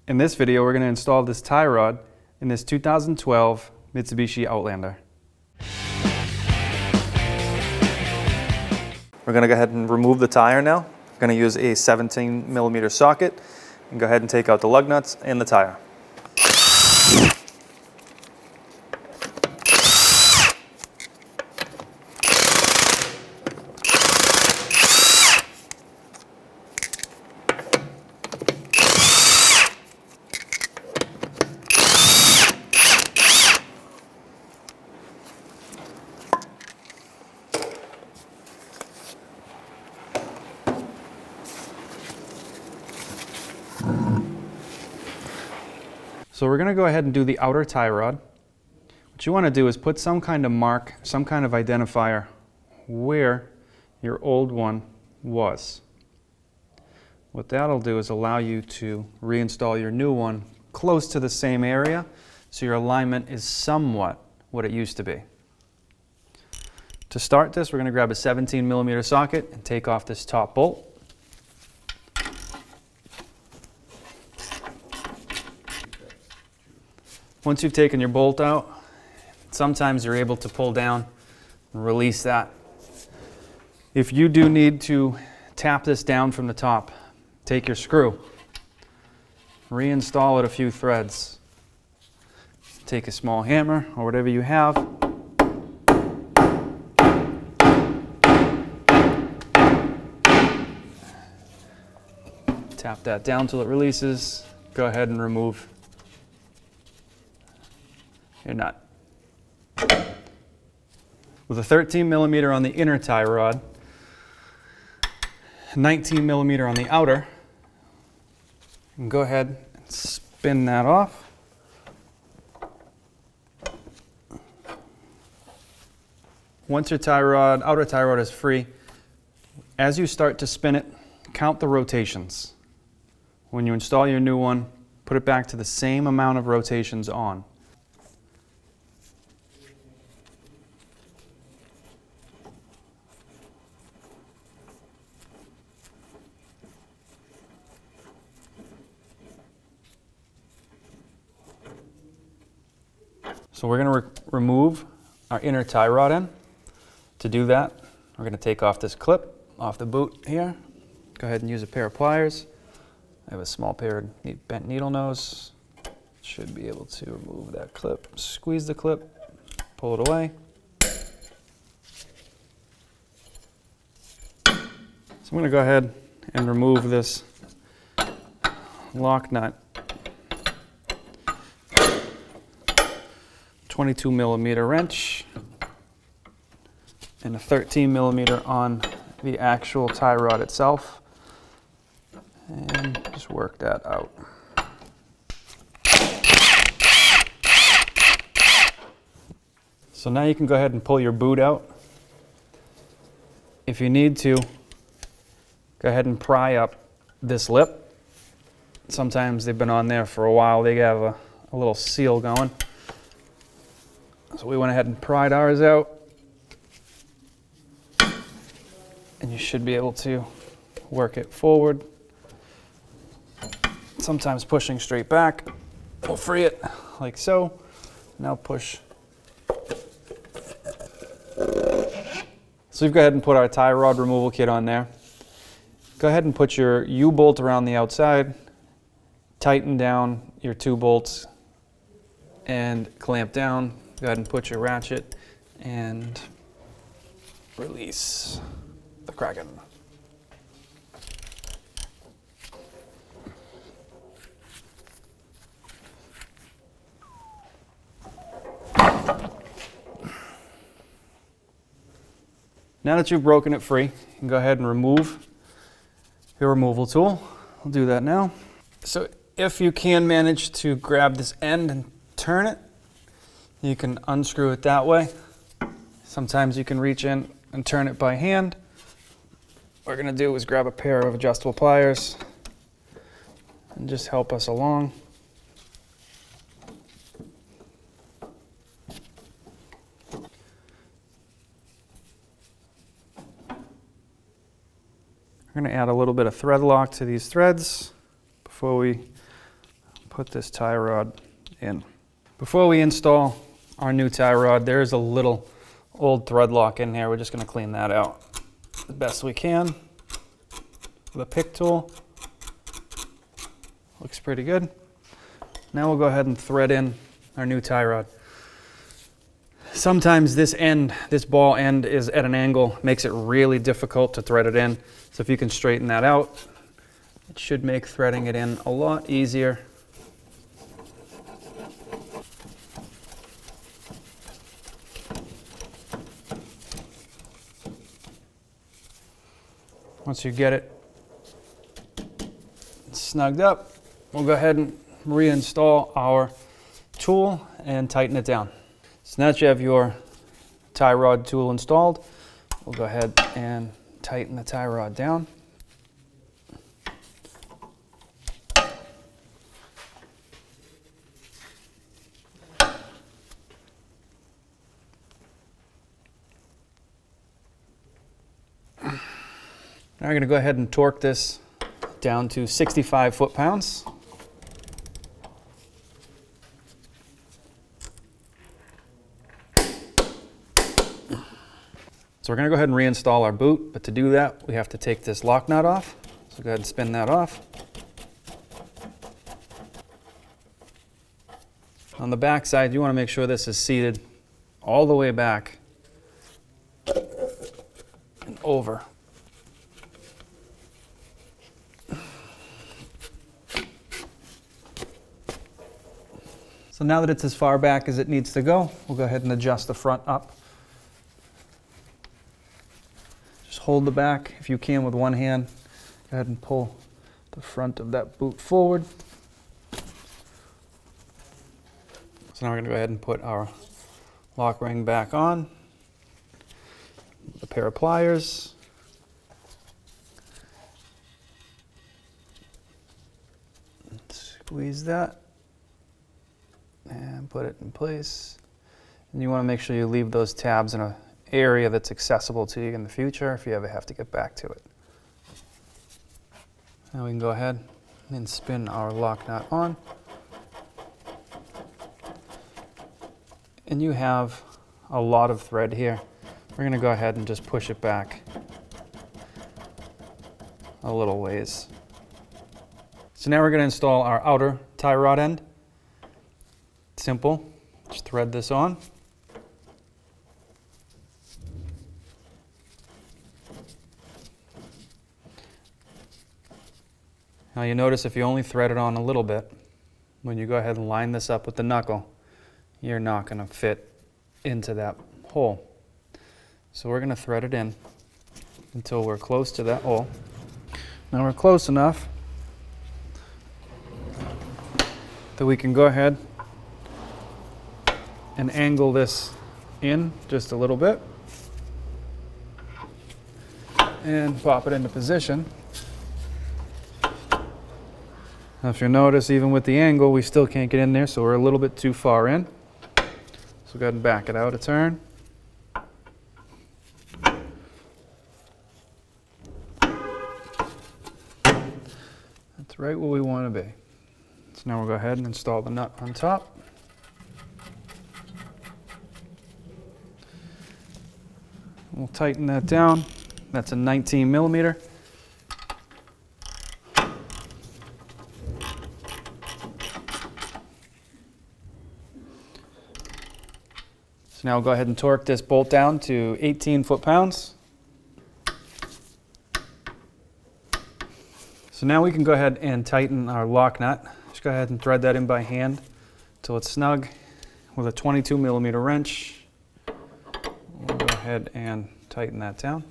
In this video, we're going to install this tie rod in this 2012 Mitsubishi Outlander. We're going to go ahead and remove the tire now. We're going to use a 17mm socket and go ahead and take out the lug nuts and the tire. So we're going to go ahead and do the outer tie rod. What you want to do is put some kind of mark, some kind of identifier where your old one was. What that'll do is allow you to reinstall your new one close to the same area, so your alignment is somewhat what it used to be. To start this, we're going to grab a 17mm socket and take off this top bolt. Once you've taken your bolt out, sometimes you're able to pull down and release that. If you do need to tap this down from the top, take your screw, reinstall it a few threads. Take a small hammer or whatever you have. Tap that down till it releases. Go ahead and remove your nut. With a 13mm on the inner tie rod, 19mm on the outer, and go ahead and spin that off. Once your outer tie rod is free, as you start to spin it, count the rotations. When you install your new one, put it back to the same amount of rotations on. So we're going to remove our inner tie rod end. To do that, we're going to take off this clip off the boot here. Go ahead and use a pair of pliers. I have a small pair of bent needle nose. Should be able to remove that clip. Squeeze the clip, pull it away. So I'm going to go ahead and remove this lock nut. 22mm wrench and a 13mm on the actual tie rod itself, and just work that out. So now you can go ahead and pull your boot out. If you need to, go ahead and pry up this lip. Sometimes they've been on there for a while, they have a little seal going. So we went ahead and pried ours out, and you should be able to work it forward. Sometimes pushing straight back will free it, like so. Now push. So we've go ahead and put our tie rod removal kit on there. Go ahead and put your U-bolt around the outside, tighten down your 2 bolts, and clamp down. Go ahead and put your ratchet and release the Kraken. Now that you've broken it free, you can go ahead and remove your removal tool. I'll do that now. So if you can manage to grab this end and turn it, you can unscrew it that way. Sometimes you can reach in and turn it by hand. What we're going to do is grab a pair of adjustable pliers and just help us along. We're going to add a little bit of thread lock to these threads before we put this tie rod in. Before we install our new tie rod, there is a little old thread lock in here. We're just going to clean that out the best we can with a pick tool. Looks pretty good. Now we'll go ahead and thread in our new tie rod. Sometimes this ball end is at an angle, makes it really difficult to thread it in. So if you can straighten that out, it should make threading it in a lot easier. Once you get it snugged up, we'll go ahead and reinstall our tool and tighten it down. So now that you have your tie rod tool installed, we'll go ahead and tighten the tie rod down. Now we're going to go ahead and torque this down to 65 foot-pounds. So we're going to go ahead and reinstall our boot, but to do that we have to take this lock nut off. So go ahead and spin that off. On the back side, you want to make sure this is seated all the way back and over. So now that it's as far back as it needs to go, we'll go ahead and adjust the front up. Just hold the back if you can with one hand. Go ahead and pull the front of that boot forward. So now we're going to go ahead and put our lock ring back on with a pair of pliers. Squeeze that and put it in place. And you want to make sure you leave those tabs in an area that's accessible to you in the future if you ever have to get back to it. Now we can go ahead and spin our lock nut on. And you have a lot of thread here. We're going to go ahead and just push it back a little ways. So now we're going to install our outer tie rod end. Simple, just thread this on. Now you notice if you only thread it on a little bit, when you go ahead and line this up with the knuckle, you're not going to fit into that hole. So we're going to thread it in until we're close to that hole. Now we're close enough that we can go ahead and angle this in just a little bit and pop it into position. Now if you notice, even with the angle, we still can't get in there, so we're a little bit too far in. So go ahead and back it out a turn. That's right where we want to be. So now we'll go ahead and install the nut on top. We'll tighten that down. That's a 19 millimeter. So now we'll go ahead and torque this bolt down to 18 foot-pounds. So now we can go ahead and tighten our lock nut. Just go ahead and thread that in by hand until it's snug with a 22 millimeter wrench. We'll go ahead and tighten that down.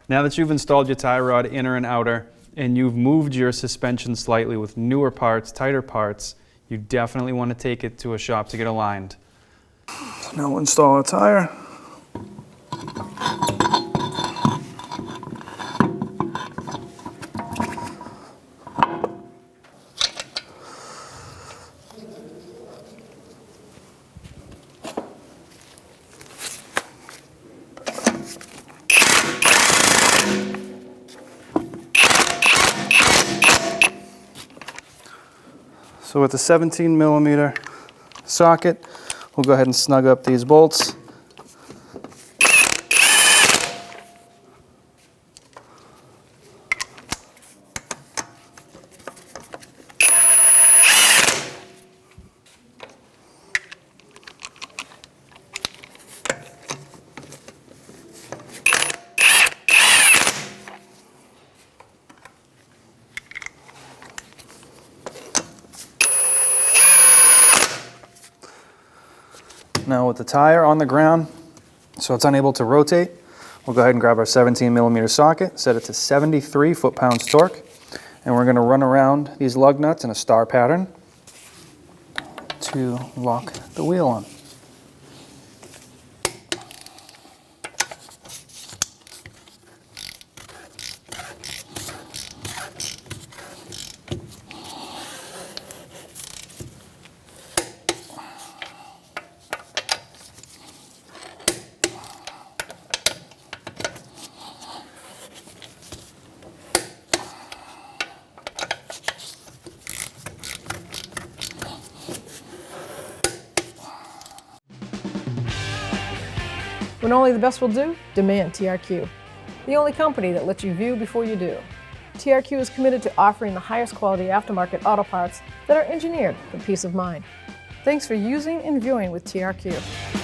Now that you've installed your tie rod inner and outer, and you've moved your suspension slightly with newer parts, tighter parts, you definitely want to take it to a shop to get aligned. So now we'll install a tire. So with the 17mm socket, we'll go ahead and snug up these bolts. Now with the tire on the ground, so it's unable to rotate, we'll go ahead and grab our 17mm socket, set it to 73 foot-pounds torque, and we're going to run around these lug nuts in a star pattern to lock the wheel on. When only the best will do, demand TRQ. The only company that lets you view before you do. TRQ is committed to offering the highest quality aftermarket auto parts that are engineered for peace of mind. Thanks for using and viewing with TRQ.